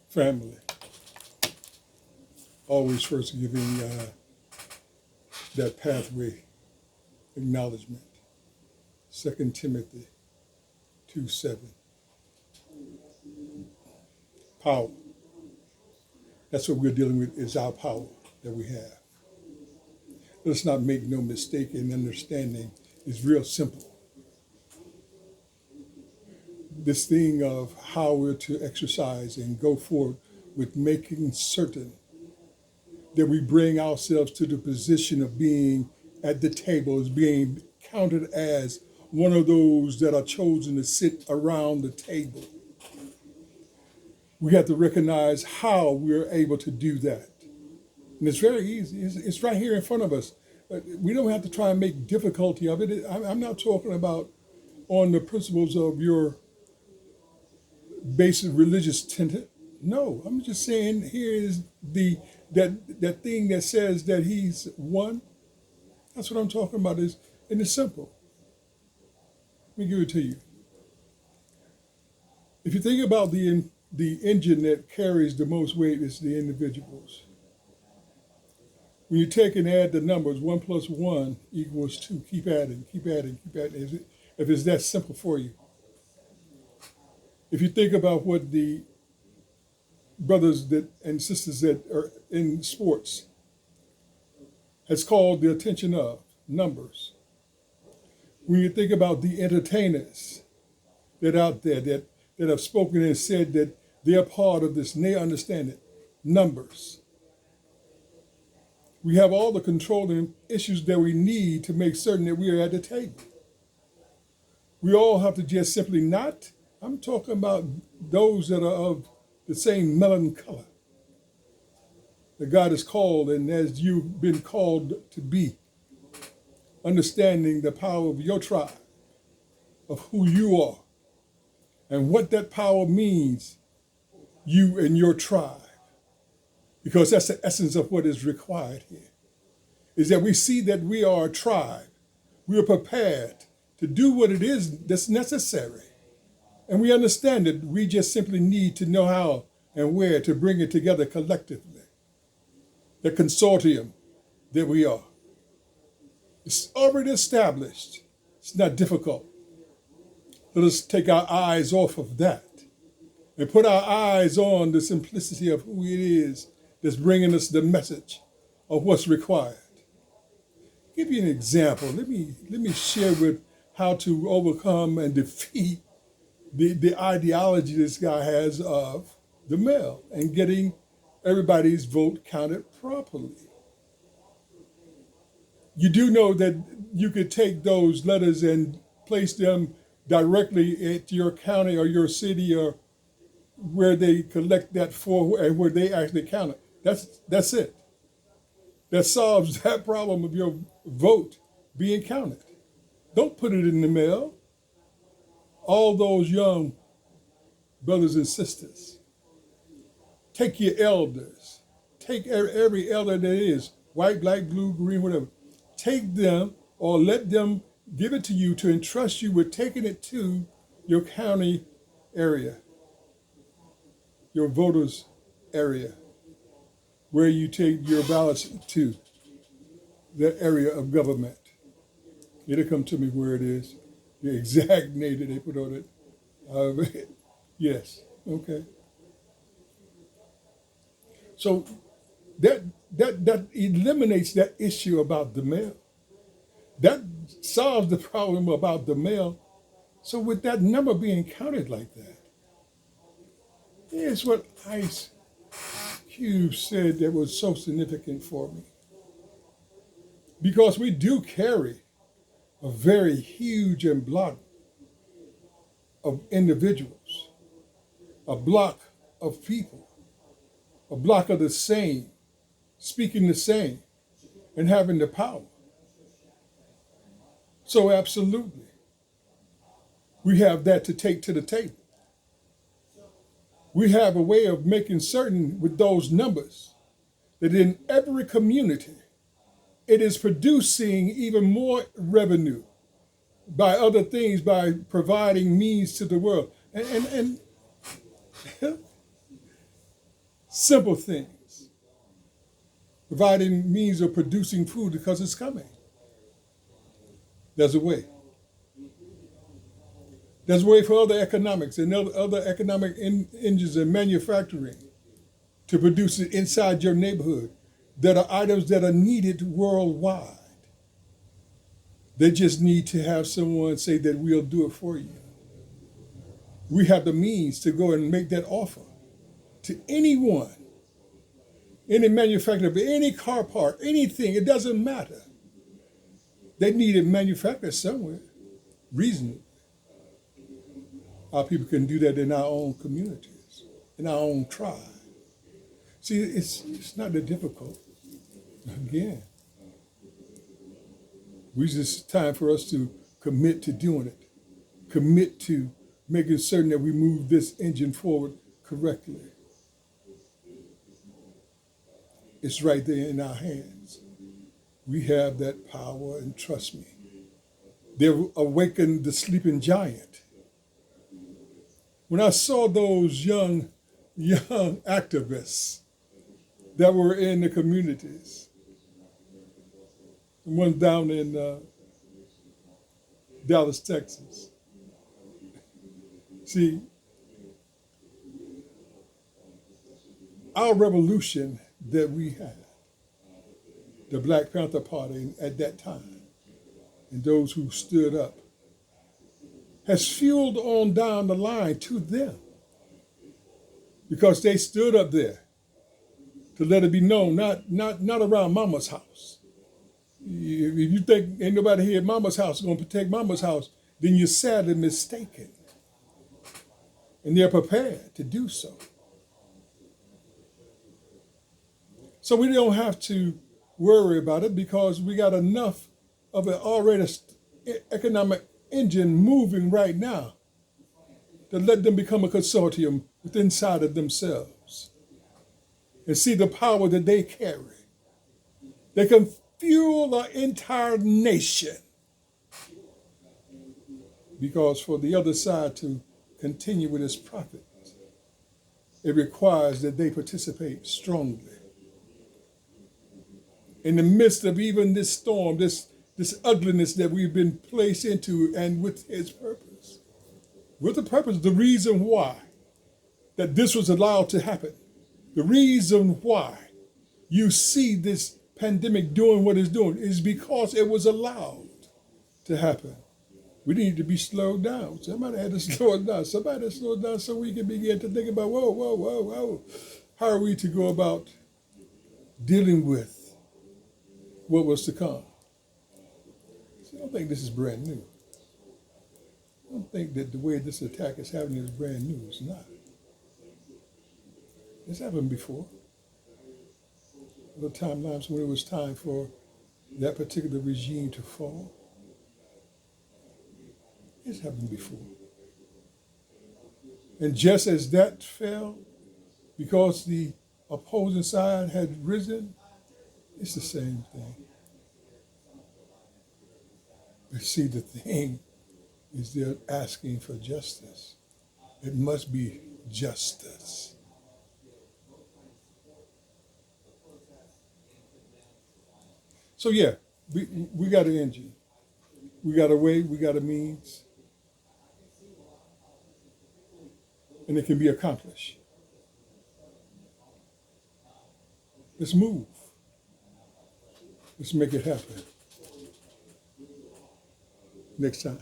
Family, always first giving that pathway acknowledgement. 2 Timothy 2:7. Power. That's what we're dealing with is our power that we have. Let's not make no mistake in understanding. It's real simple. This thing of how we're to exercise and go forward with making certain that we bring ourselves to the position of being at the table, as being counted as one of those that are chosen to sit around the table. We have to recognize how we're able to do that. And it's very easy. It's right here in front of us. We don't have to try and make difficulty of it. I'm not talking about on the principles of your basic religious tenet. No, I'm just saying here is that thing that says that he's one. That's what I'm talking about. And it's simple. Let me give it to you. If you think about the engine that carries the most weight, it's the individuals. When you take and add the numbers, 1 plus 1 equals 2. Keep adding, keep adding, keep adding. If it's that simple for you. If you think about what the brothers and sisters that are in sports has called the attention of, numbers. When you think about the entertainers that are out there that have spoken and said that they're part of this and they understand it, numbers. We have all the controlling issues that we need to make certain that we are at the table. We all have to just simply not, I'm talking about those that are of the same melanin color that God has called and as you've been called to be, understanding the power of your tribe, of who you are, and what that power means, you and your tribe. Because that's the essence of what is required here, is that we see that we are a tribe. We are prepared to do what it is that's necessary. And we understand that we just simply need to know how and where to bring it together collectively. The consortium that we are. It's already established. It's not difficult. Let us take our eyes off of that and put our eyes on the simplicity of who it is that's bringing us the message of what's required. Give you an example. Let me share with how to overcome and defeat the ideology this guy has of the mail and getting everybody's vote counted properly. You do know that you could take those letters and place them directly at your county or your city or where they collect that for and where they actually count it. That's it. That solves that problem of your vote being counted. Don't put it in the mail. All those young brothers and sisters, take your elders, take every elder that is, white, black, blue, green, whatever. Take them or let them give it to you to entrust you with taking it to your county area, your voters area, where you take your ballots to, that area of government. It'll come to me where it is, the exact name that they put on it. Yes, okay. So that eliminates that issue about the mail. That solves the problem about the mail. So with that number being counted like that, here's what Ice Cube said that was so significant for me. Because we do carry a very huge and block of individuals, a block of people, a block of the same, speaking the same, and having the power. So absolutely, we have that to take to the table. We have a way of making certain with those numbers that in every community, it is producing even more revenue by other things, by providing means to the world. And Simple things. Providing means of producing food because it's coming. There's a way. There's a way for other economics and other economic engines and manufacturing to produce it inside your neighborhood that are items that are needed worldwide. They just need to have someone say that we'll do it for you. We have the means to go and make that offer to anyone, any manufacturer, any car part, anything, it doesn't matter. They need it manufactured somewhere, reasonably. Our people can do that in our own communities, in our own tribe. See, it's not that difficult. Again, it's time for us to commit to doing it, commit to making certain that we move this engine forward correctly. It's right there in our hands. We have that power, and trust me, they've awakened the sleeping giant. When I saw those young activists that were in the communities, the ones down in Dallas, Texas. See, our revolution that we had, the Black Panther Party at that time, and those who stood up, has fueled on down the line to them because they stood up there to let it be known, not around Mama's house. If you think ain't nobody here at Mama's house going to protect Mama's house, then you're sadly mistaken. And they're prepared to do so. So we don't have to worry about it because we got enough of an already economic engine moving right now to let them become a consortium within inside of themselves and see the power that they carry. They can fuel an entire nation because for the other side to continue with its profit, it requires that they participate strongly. In the midst of even this storm, this ugliness that we've been placed into, and with its purpose. With the purpose, the reason why that this was allowed to happen, the reason why you see this pandemic doing what it's doing is because it was allowed to happen. We need to be slowed down. Somebody had to slow it down. Somebody had to slow it down so we can begin to think about, whoa. How are we to go about dealing with what was to come? I don't think this is brand new. I don't think that the way this attack is happening is brand new. It's not. It's happened before. The timelines when it was time for that particular regime to fall. It's happened before. And just as that fell, because the opposing side had risen, it's the same thing. But see, the thing is they're asking for justice. It must be justice. So yeah, we got an engine. We got a way, we got a means. And it can be accomplished. Let's move. Let's make it happen. Next time.